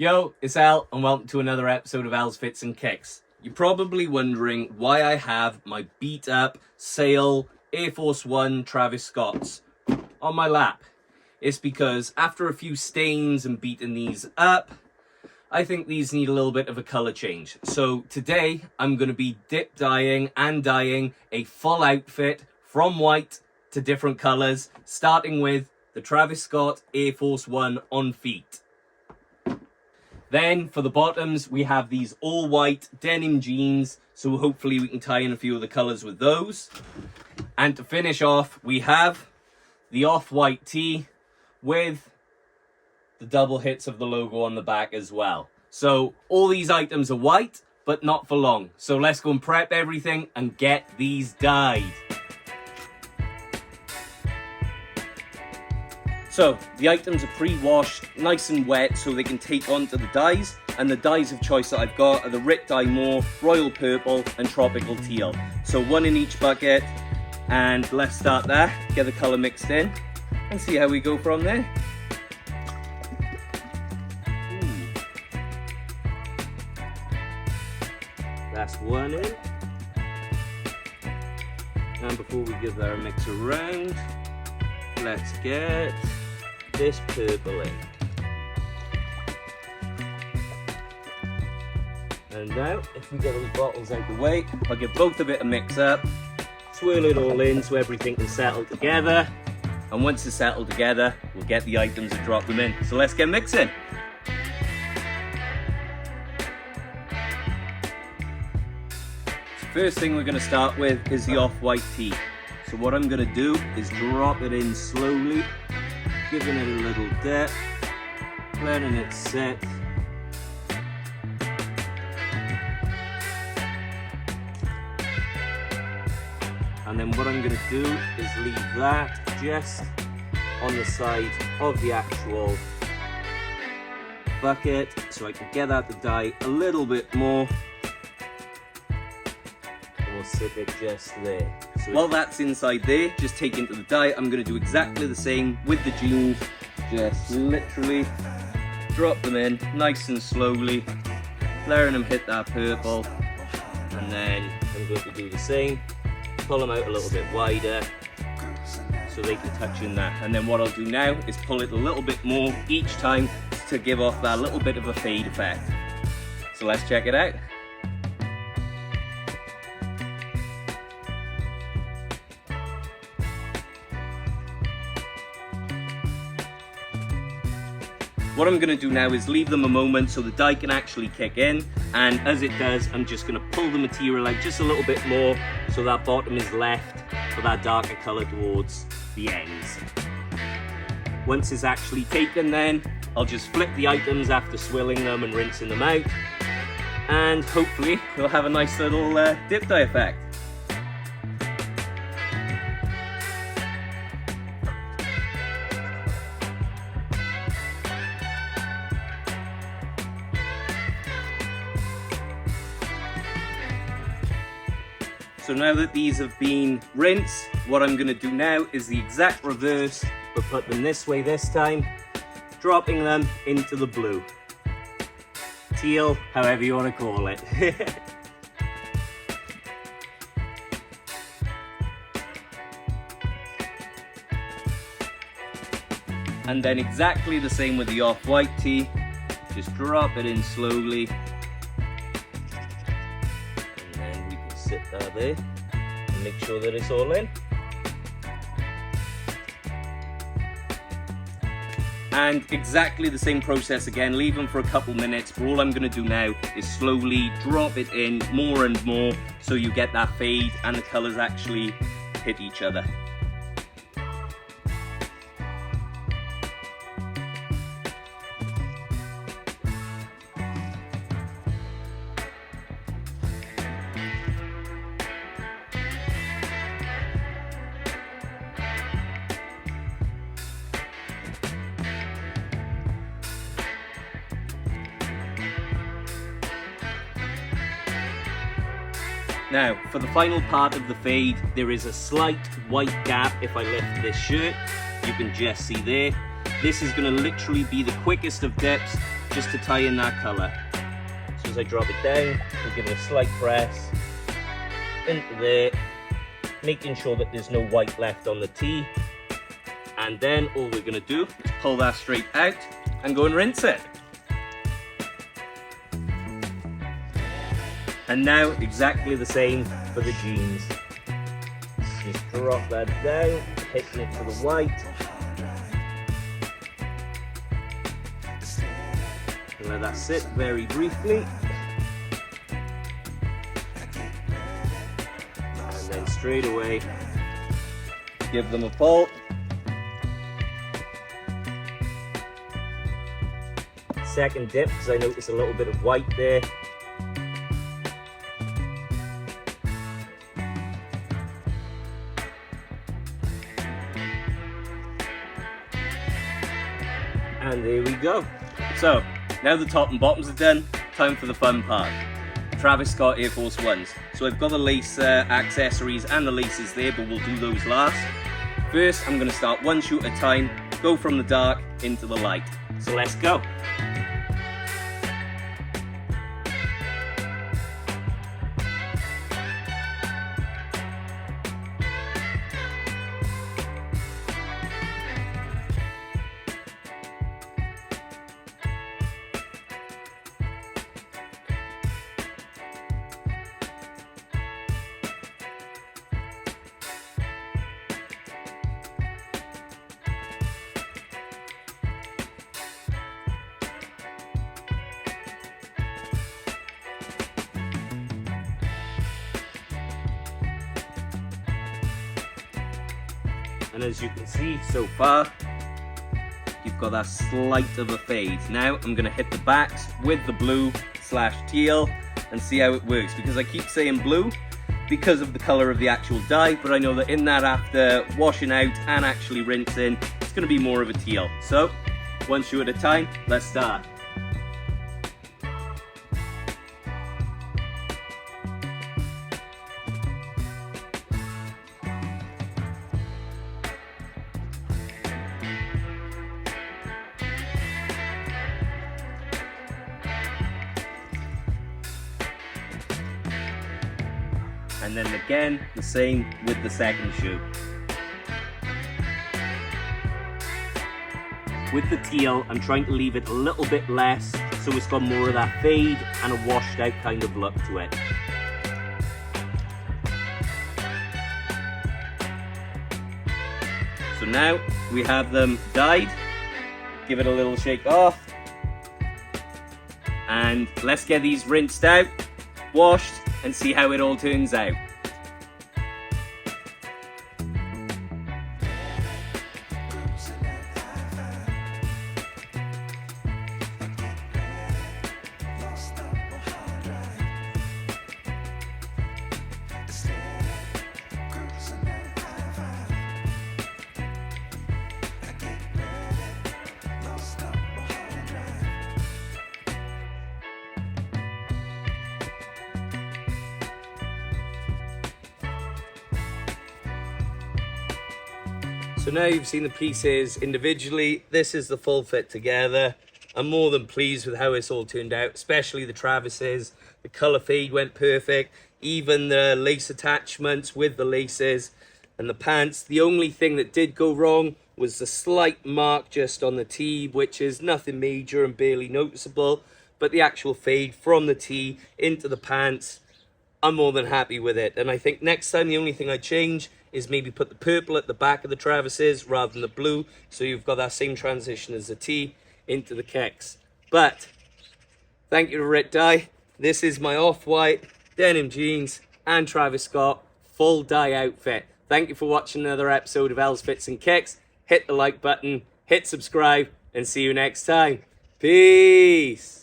Yo, it's Al, and welcome to another episode of Al's Fits and Kicks. You're probably wondering why I have my beat up sale Air Force 1 Travis Scotts on my lap. It's because after a few stains and beating these up, I think these need a little bit of a colour change. So today I'm going to be dip dyeing and dyeing a full outfit from white to different colours, starting with the Travis Scott Air Force 1 on feet. Then for the bottoms, we have these all white denim jeans. So hopefully we can tie in a few of the colors with those. And to finish off, we have the off-white tee with the double hits of the logo on the back as well. So all these items are white, but not for long. So let's go and prep everything and get these dyed. So, the items are pre-washed, nice and wet, so they can take onto the dyes. And the dyes of choice that I've got are the Rit Dye More, Royal Purple, and Tropical Teal. So one in each bucket, and let's start there, get the colour mixed in, and see how we go from there. That's one in. And before we give that a mix around, let's get this purple in. And now, if we get those bottles out the way, I'll give both of it a mix up, swirl it all in so everything can settle together. And once it's settled together, we'll get the items and drop them in. So let's get mixing. So first thing we're going to start with is the off-white tee. So what I'm going to do is drop it in slowly, giving it a little dip, letting it sit. And then what I'm going to do is leave that just on the side of the actual bucket so I can get out the dye a little bit more. We'll sit it just there. So while that's inside there, just take into the dye, I'm going to do exactly the same with the jeans. Just literally drop them in nice and slowly, letting them hit that purple. And then I'm going to do the same, pull them out a little bit wider so they can touch in that. And then what I'll do now is pull it a little bit more each time to give off that little bit of a fade effect. So let's check it out. What I'm going to do now is leave them a moment so the dye can actually kick in, and as it does, I'm just going to pull the material out just a little bit more so that bottom is left for that darker colour towards the ends. Once it's actually taken, then I'll just flip the items after swirling them and rinsing them out, and hopefully we'll have a nice little dip dye effect. So now that these have been rinsed, what I'm going to do now is the exact reverse, but put them this way this time, dropping them into the blue. Teal, however you want to call it. And then exactly the same with the off-white tee, just drop it in slowly. Sit there and make sure that it's all in. And exactly the same process again, leave them for a couple minutes, but all I'm going to do now is slowly drop it in more and more so you get that fade and the colours actually hit each other. Now, for the final part of the fade, there is a slight white gap. If I lift this shirt, you can just see there. This is going to literally be the quickest of dips just to tie in that colour. As soon as I drop it down, we'll give it a slight press into there, making sure that there's no white left on the tee. And then all we're going to do is pull that straight out and go and rinse it. And now exactly the same for the jeans. Just drop that down, hitting it to the white. And let that sit very briefly. And then straight away, give them a pull. Second dip, because I notice a little bit of white there. And there we go. So, now the top and bottoms are done, time for the fun part. Travis Scott Air Force Ones. So I've got the lace accessories and the laces there, but we'll do those last. First, I'm going to start one shoe at a time, go from the dark into the light. So let's go. And as you can see so far, you've got that slight of a fade. Now I'm going to hit the backs with the blue/teal and see how it works, because I keep saying blue because of the colour of the actual dye, but I know that in that, after washing out and actually rinsing, it's going to be more of a teal. So one shoe at a time, let's start. And then again, the same with the second shoe. With the teal, I'm trying to leave it a little bit less, so it's got more of that fade and a washed out kind of look to it. So now we have them dyed. Give it a little shake off. And let's get these rinsed out, washed, and see how it all turns out. So now you've seen the pieces individually, this is the full fit together. I'm more than pleased with how it's all turned out, especially the Travises. The colour fade went perfect, even the lace attachments with the laces and the pants. The only thing that did go wrong was the slight mark just on the tee, which is nothing major and barely noticeable, but the actual fade from the tee into the pants, I'm more than happy with it. And I think next time the only thing I change is maybe put the purple at the back of the Travises rather than the blue, so you've got that same transition as the tee into the kicks. But thank you to Rit Dye. This is my off-white denim jeans and Travis Scott full dye outfit. Thank you for watching another episode of Els Fits and Kicks. Hit the like button, hit subscribe, and see you next time. Peace.